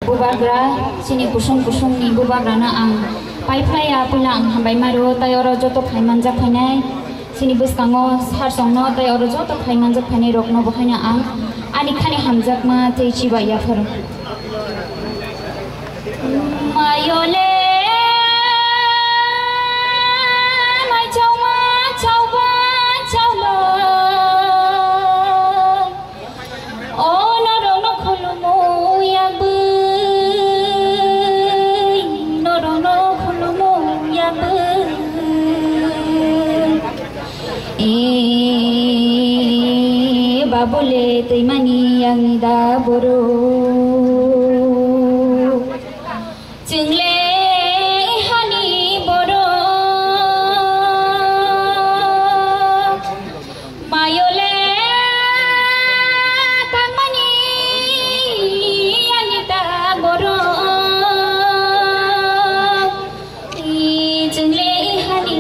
bubagra sini kusung ni bubagra na ang paiflaya pulang hambai maru tai oro joto phaimanjak phainai sini buskango sarsongno tai oro joto phaimanjak phainai rokno bokhaina ang ani khani hamjak ma tei chiba ya pharo mayole babule teimani yang da boro jingle hani boro mayole kamani yang da boro jingle hani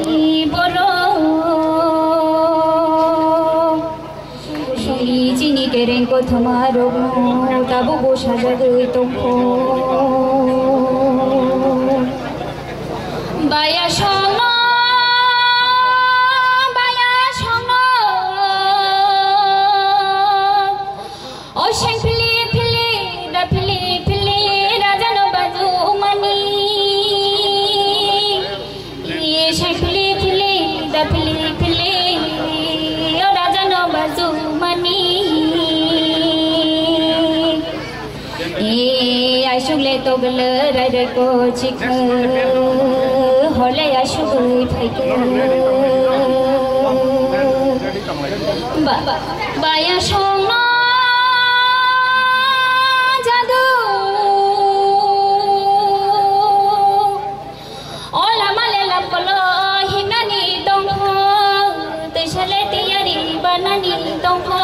boro kereng ko thamaro tabu bo sajagoi tongko baya shongno o sheng phili phili raja no bazu mani ye sheng phili da phili o raja no bazu mani Aishule togel rai ko chik hole aishugui phaike baya shongno jadu ola male lapolo hinani tongho tishale tiyari banani tongho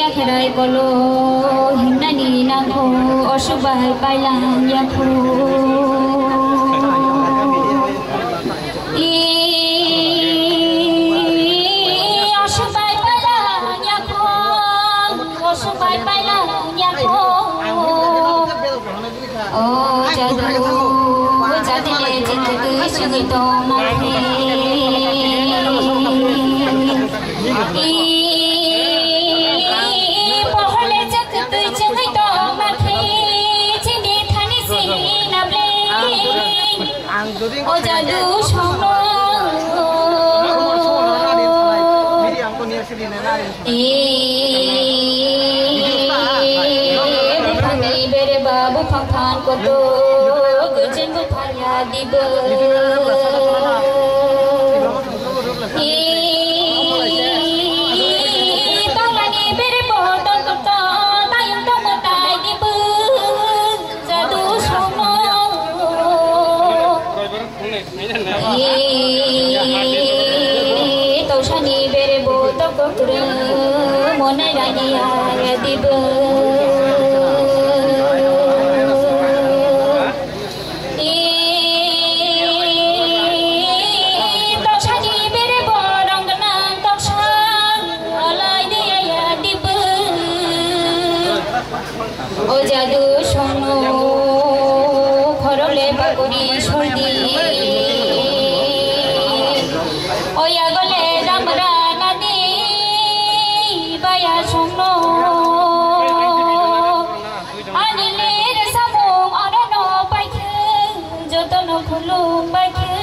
yakharai kolo himnani nangho osubai pailang yakho osubai pailang yakho oh jadu le jindagi sungi to maphe o jadu shongno bhami bere babu phangphan ko to gujin bu phaya dib tongani bere bodon ko to tayung to motai dib jadu shongno taushani bere bo to kokre monai rani ya dib taushani bere bo rangna tausha alai de ya dib o jadu shongno khorole bagori shordi oya gole damra nadi baya shongno anile re samung arano paikhe jotono khulum paikhe